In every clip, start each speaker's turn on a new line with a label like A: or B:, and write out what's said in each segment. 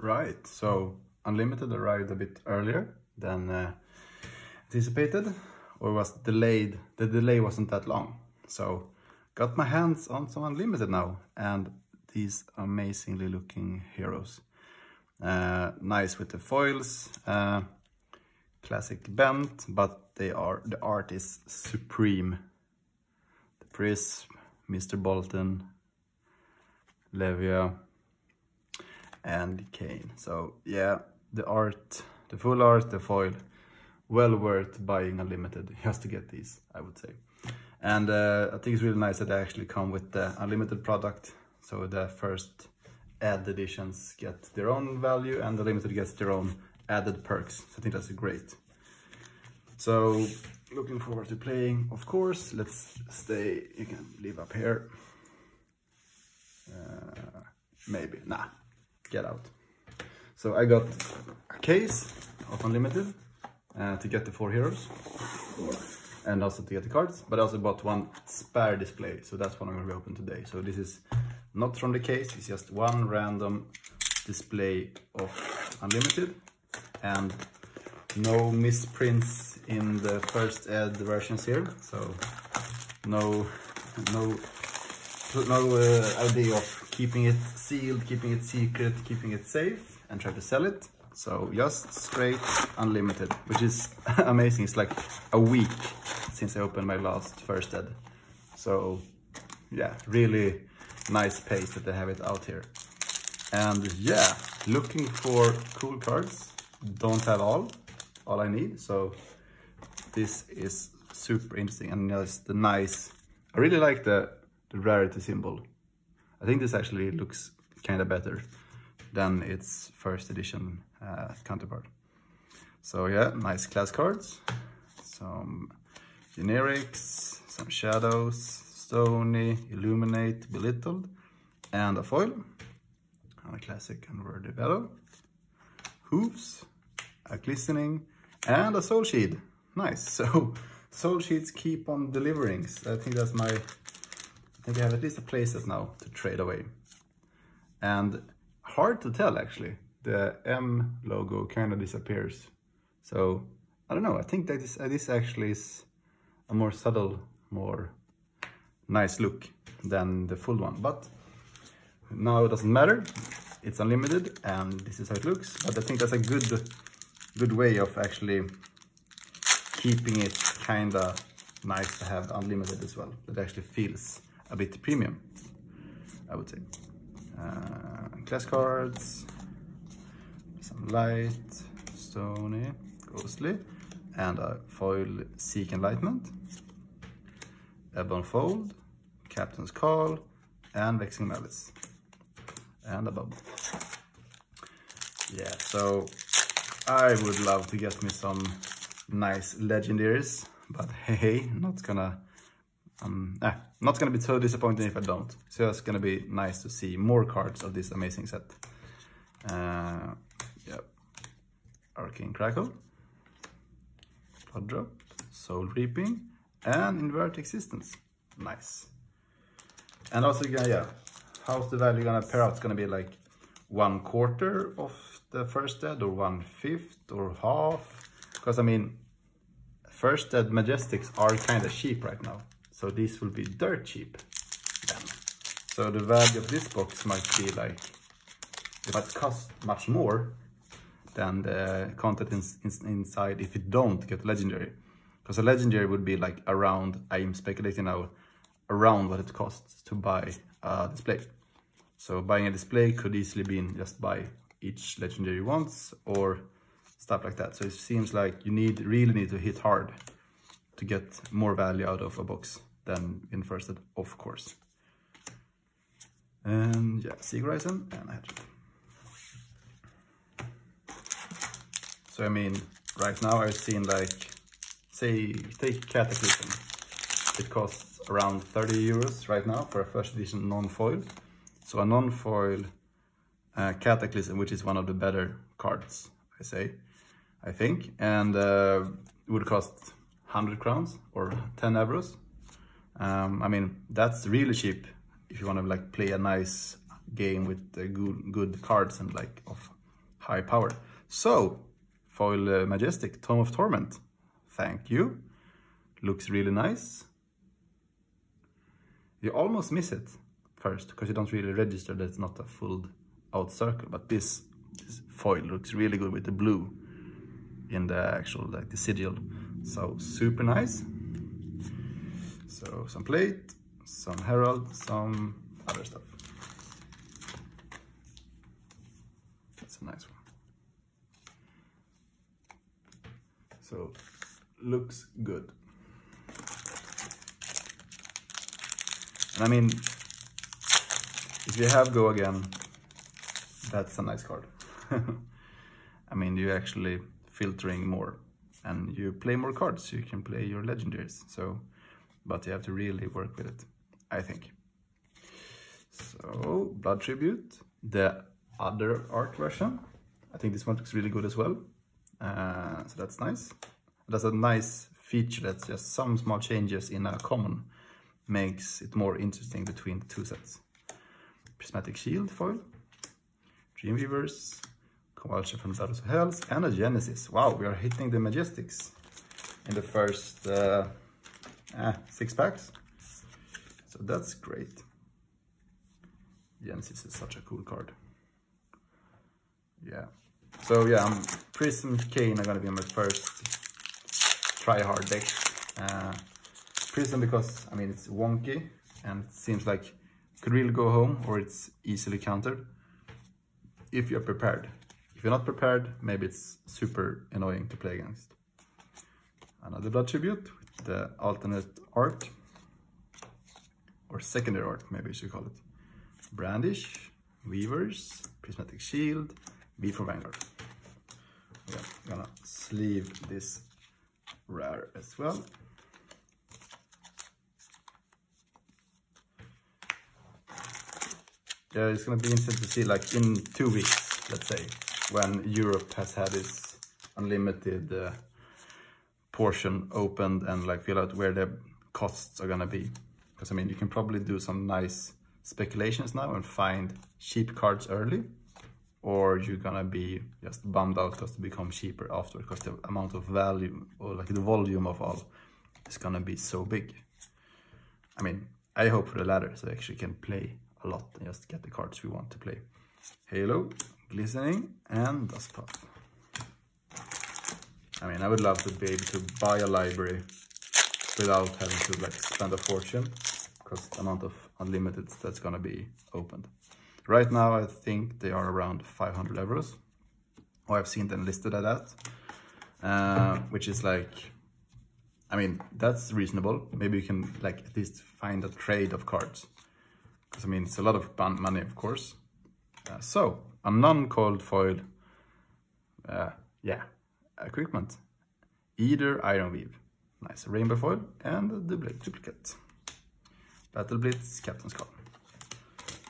A: Right, so Unlimited arrived a bit earlier than anticipated, or was delayed. The delay wasn't that long, so got my hands on some Unlimited now, and these amazingly looking heroes. Nice with the foils, classic bent, but the art is supreme. The Prism, Mr. Bolton, Levia, and Kane. So yeah, the art, the full art, the foil, well worth buying Unlimited just to get these, I would say. And I think it's really nice that they actually come with the Unlimited product, so the first ad editions get their own value and the Limited gets their own added perks. So I think that's great. So looking forward to playing, of course. Let's stay, you can leave up here. Maybe, nah, get out. So I got a case of Unlimited to get the 4 heroes and also to get the cards, but I also bought one spare display, so that's what I'm going to open today. So this is not from the case, it's just one random display of Unlimited, and no misprints in the first ed versions here, so no idea of keeping it sealed, keeping it secret, keeping it safe, and try to sell it. So just straight Unlimited, which is amazing. It's like a week since I opened my last first ed. So yeah, really nice pace that they have it out here. And yeah, looking for cool cards. Don't have all I need. So this is super interesting, and just the nice, I really like the rarity symbol. I think this actually looks kind of better than its first edition counterpart. So yeah, nice class cards, some generics, some shadows, Stony, Illuminate, Belittled, and a foil, and a classic Unworthy Battle, Hooves, a Glistening, and a Soul Sheet. Nice. So Soul Sheets keep on delivering. I think that's my, I think I have at least a playset now to trade away. And hard to tell actually, the M logo kind of disappears. So I don't know, I think that this actually is a more subtle, more nice look than the full one. But now it doesn't matter, it's Unlimited and this is how it looks. But I think that's a good way of actually keeping it kind of nice to have Unlimited as well. It actually feels a bit premium, I would say. Class cards, some light, Stony, Ghostly, and a foil Seek Enlightenment, Ebon Fold, Captain's Call, and Vexing Malice, and a bubble. Yeah, so I would love to get me some nice legendaries, but hey, not gonna be so disappointed if I don't. So it's gonna be nice to see more cards of this amazing set. Yeah, Arcane Crackle, Blood Drop, Soul Reaping, and Invert Existence. Nice. And also, yeah, how's the value gonna pair out? It's gonna be like 1/4 of the first ed, or 1/5, or half. Because I mean, first ed Majestics are kind of cheap right now. So these will be dirt cheap then. So the value of this box might be like, it might cost much more than the content inside if you don't get legendary. Because a legendary would be like around, I'm speculating now, around what it costs to buy a display. So buying a display could easily be just buy each legendary once or stuff like that. So it seems like you really need to hit hard to get more value out of a box than in first ed, of course. And yeah, Sea Horizon and a Hatchet. So I mean, right now I've seen like, say, take Cataclysm. It costs around 30 euros right now for a first edition non-foil. So a non-foil Cataclysm, which is one of the better cards, I think, and it would cost 100 crowns or 10 euros. I mean, that's really cheap if you want to like play a nice game with good cards and like of high power. So, foil Majestic, Tome of Torment. Thank you. Looks really nice. You almost miss it first, because you don't really register that it's not a full out circle, but this foil looks really good with the blue in the actual, like the sigil. So super nice. So some plate, some herald, some other stuff. That's a nice one. So looks good. And I mean, if you have Go Again, that's a nice card. I mean, you're actually filtering more and you play more cards, so you can play your legendaries. So, but you have to really work with it, I think. So, Blood Tribute, the other art version. I think this one looks really good as well. So that's nice. That's a nice feature that's just some small changes in a common makes it more interesting between the two sets. Prismatic Shield foil, Dreamweavers, Convulsion from Blood of Hells, and a Genesis. Wow, we are hitting the Majestics in the first 6 packs. So that's great. Genesis is such a cool card. Yeah. So yeah, Prism Kane are gonna be my first try hard deck. Prism because, I mean, it's wonky and it seems like it could really go home, or it's easily countered if you're prepared. If you're not prepared, maybe it's super annoying to play against. Another Blood Tribute with the alternate art, or secondary art, maybe you should call it. Brandish, Weavers, Prismatic Shield, V for Vanguard. Yeah, I'm gonna sleeve this rare as well. Yeah, it's gonna be interesting to see, like in 2 weeks, let's say, when Europe has had its unlimited portion opened and like feel out where the costs are gonna be. Because I mean, you can probably do some nice speculations now and find cheap cards early, or you're gonna be just bummed out because they become cheaper after, because the amount of value, or like the volume of all, is gonna be so big. I mean, I hope for the latter, so I actually can play a lot and just get the cards we want to play. Halo, Glistening, and Dustpuff. I mean, I would love to be able to buy a library without having to like spend a fortune, because the amount of unlimited that's gonna be opened. Right now, I think they are around 500 euros. Or I've seen them listed at that, which is like, I mean, that's reasonable. Maybe you can like at least find a trade of cards. Because I mean, it's a lot of money, of course. So, a non-cold foil, equipment. Either Iron Weave, nice rainbow foil, and a duplicate. Battle Blitz, Captain Skull.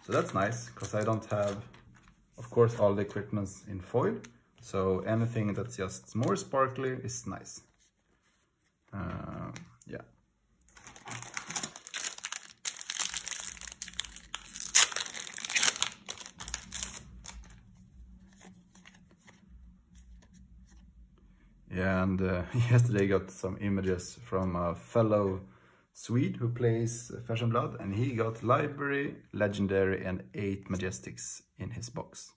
A: So that's nice, because I don't have, of course, all the equipments in foil. So anything that's just more sparkly is nice. Yeah. Yeah, and yesterday I got some images from a fellow Swede who plays Flesh and Blood, and he got Library, Legendary, and 8 Majestics in his box.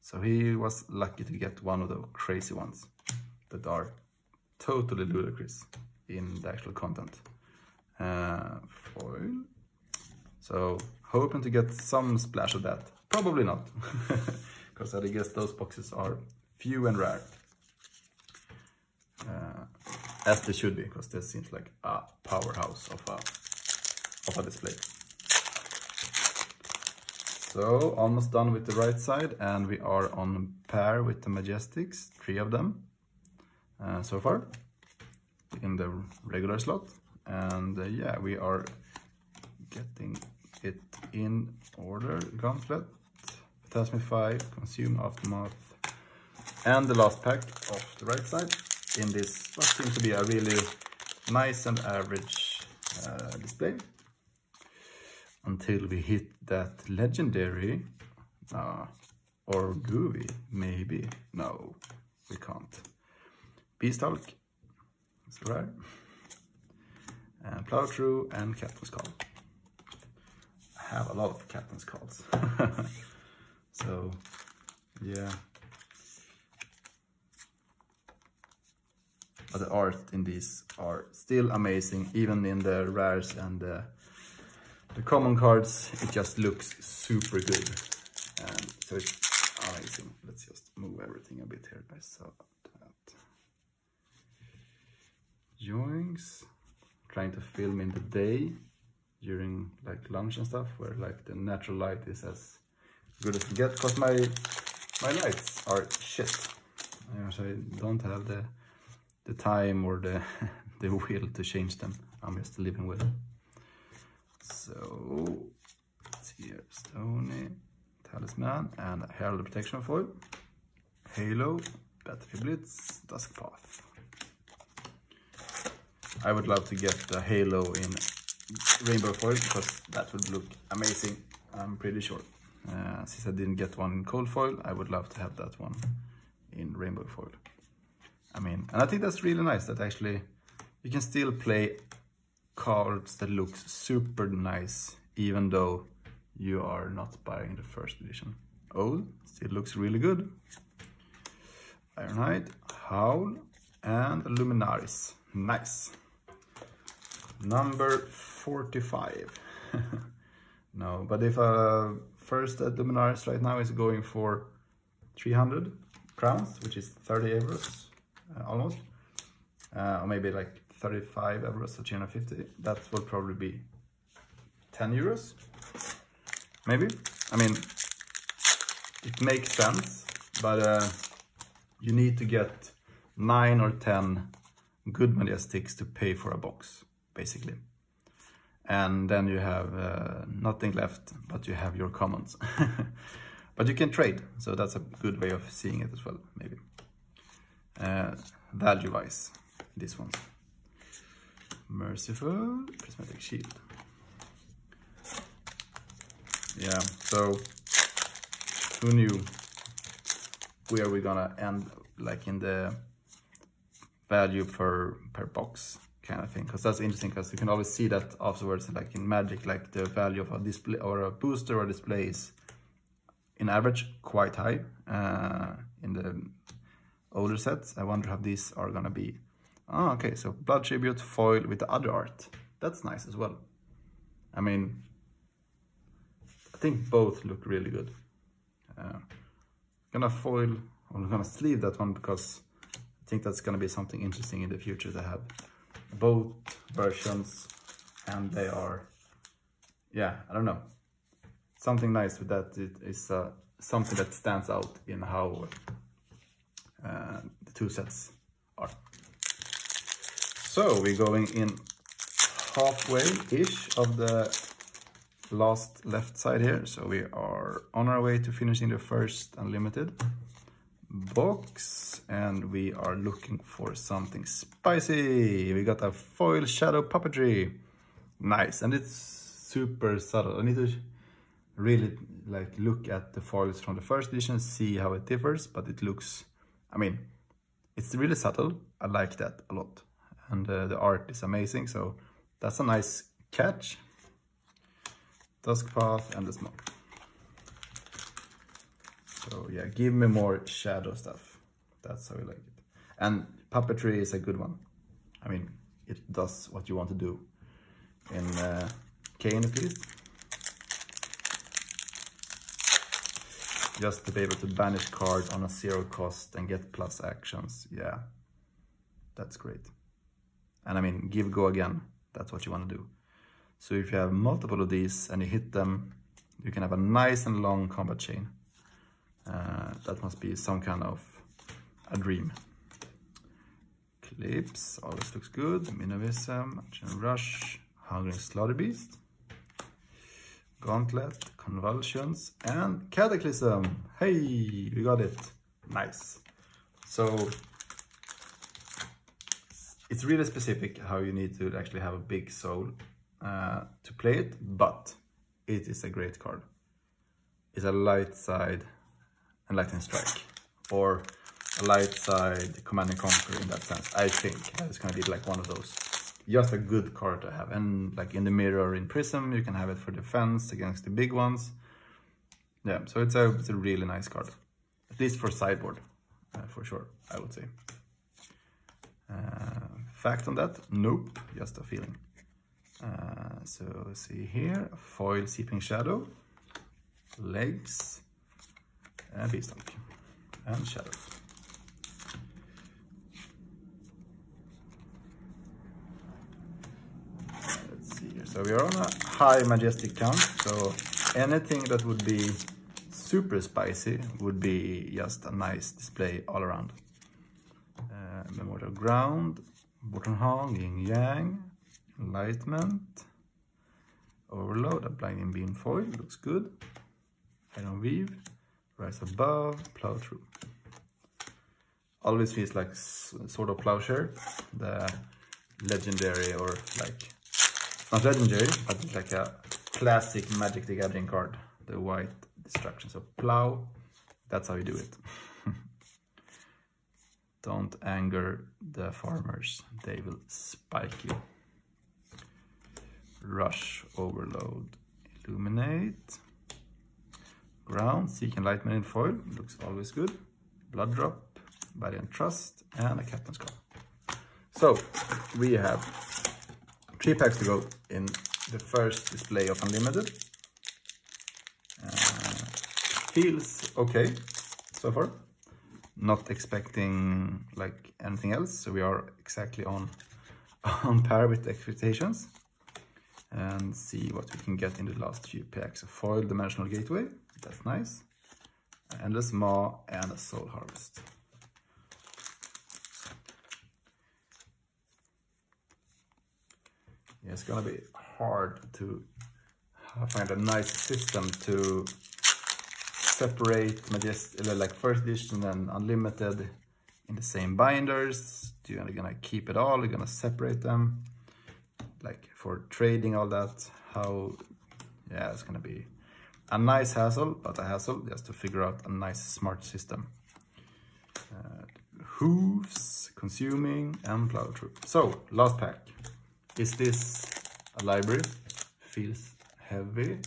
A: So he was lucky to get one of the crazy ones that are totally ludicrous in the actual content. Foil. So hoping to get some splash of that. Probably not, because I guess those boxes are few and rare. As they should be, because this seems like a powerhouse of a display. So almost done with the right side, and we are on pair with the Majestics, 3 of them so far in the regular slot. And yeah, we are getting it in order. Gauntlet, Phantasmify, Consume, Aftermath, and the last pack of the right side in this what seems to be a really nice and average display, until we hit that legendary Or do we? Maybe. No, we can't. Beast Hulk. It's rare. And Plow Through and Captain's Call. I have a lot of Captain's Calls. So, yeah. But the art in these are still amazing, even in the rares and the common cards. It just looks super good, and so it's amazing. Let's just move everything a bit here. I saw that. Yoinks. Trying to film in the day during like lunch and stuff, where like the natural light is as good as you get, because my lights are shit. So I don't have the time or the will to change them. I'm just living with it. So let's see here. Stony, Talisman, and Herald of Protection foil. Halo, Battlefield Blitz, Dusk Path. I would love to get the Halo in rainbow foil, because that would look amazing, I'm pretty sure. Since I didn't get one in cold foil, I would love to have that one in rainbow foil. I mean, and I think that's really nice that actually you can still play cards that look super nice, even though you are not buying the first edition. Old still looks really good. Ironhide, Howl, and Luminaris. Nice. Number 45. No, but if first Luminaris right now is going for 300 crowns, which is 30 euros almost, or maybe like 35 euros or 350, that will probably be 10 euros, maybe. I mean, it makes sense, but you need to get 9 or 10 good Majestics to pay for a box, basically. And then you have nothing left, but you have your commons. But you can trade, so that's a good way of seeing it as well, maybe. Value-wise, this one. Merciful, Prismatic Shield. Yeah, so who knew where we're gonna end, like in the value per box kind of thing, because that's interesting, because you can always see that afterwards, like in Magic, like the value of a display or a booster or display is in average quite high in the older sets. I wonder how these are gonna be. Oh, okay, so Blood Tribute foil with the other art. That's nice as well. I mean, I think both look really good. Gonna foil, I'm gonna sleeve that one, because I think that's gonna be something interesting in the future to have both versions, and they are, yeah, I don't know, something nice with that. It is something that stands out in how the two sets are. So we're going in halfway-ish of the last left side here. So we are on our way to finishing the first Unlimited box, and we are looking for something spicy. We got a foil Shadow Puppetry. Nice, and it's super subtle. I need to really like look at the foils from the first edition, see how it differs, but it looks, I mean, it's really subtle. I like that a lot, and the art is amazing, so that's a nice catch. Dusk Path and the Smoke. So yeah, give me more shadow stuff. That's how I like it. And Puppetry is a good one. I mean, it does what you want to do in Kane at least. Just to be able to banish cards on a 0 cost and get plus actions. Yeah, that's great. And I mean, give go again. That's what you want to do. So if you have multiple of these and you hit them, you can have a nice and long combat chain. That must be some kind of a dream. Clips, always looks good. Minovism, Action Rush, Hungering Slaughter Beast, Gauntlet, Convulsions, and Cataclysm. Hey, we got it. Nice. So it's really specific how you need to actually have a big soul to play it, but it is a great card. It's a light side and Lightning Strike, or a light side Command and Conquer in that sense. I think that it's gonna be like one of those. Just a good card to have, and like in the mirror in Prism, you can have it for defense against the big ones. Yeah, so it's a really nice card, at least for sideboard, for sure, I would say. Fact on that? Nope, just a feeling. So see here, foil Seeping Shadow, legs, and Beastalk, and shadows. Let's see here. So we are on a high majestic count, so anything that would be super spicy would be just a nice display all around. Memorial Ground, Bortonhang, Yin Yang, Enlightenment, Overload, a Blinding Beam foil, looks good. Iron Weave, Rise Above, Plow Through. Always feels like Sword of Plowshare, the legendary, or like, it's not legendary, but it's like a classic Magic the Gathering card, the white destruction. So plow, that's how you do it. Don't anger the farmers, they will spike you. Rush, Overload, Illuminate, Ground, Seek Enlightenment in foil, looks always good. Blood Drop, Valiant Trust, and a Captain's Card. So we have 3 packs to go in the first display of Unlimited. Feels okay so far. Not expecting like anything else, so we are exactly on par with expectations. And see what we can get in the last few packs. A foil Dimensional Gateway, that's nice. Endless Maw and a Soul Harvest. Yeah, it's gonna be hard to find a nice system to separate like first edition and Unlimited in the same binders. You're gonna keep it all, you're gonna separate them. Like for trading all that, yeah, it's gonna be a nice hassle, but a hassle just to figure out a nice smart system. Hooves, Consuming, and Plow Through. So, last pack. Is this a library? Feels heavy,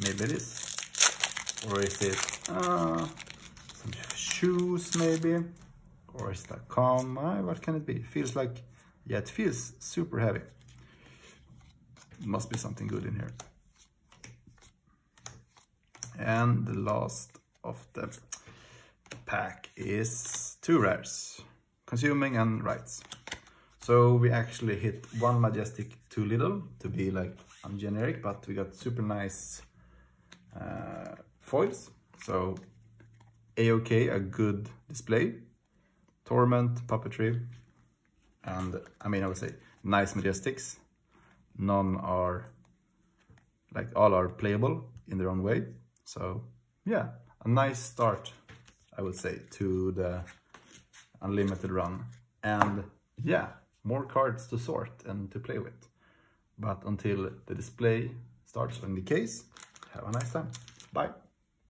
A: maybe it is. Or is it some shoes maybe? Or is that calm? What can it be? Feels like, yeah, it feels super heavy. Must be something good in here. And the last of the pack is 2 rares, Consuming and Rights. So we actually hit 1 Majestic too little to be like ungeneric, but we got super nice foils. So A-OK, a good display. Torment, Puppetry, and I mean, I would say nice Majestics. None are, like, all are playable in their own way. So yeah, a nice start, I would say, to the Unlimited run. And yeah, more cards to sort and to play with. But until the display starts in the case, have a nice time. Bye.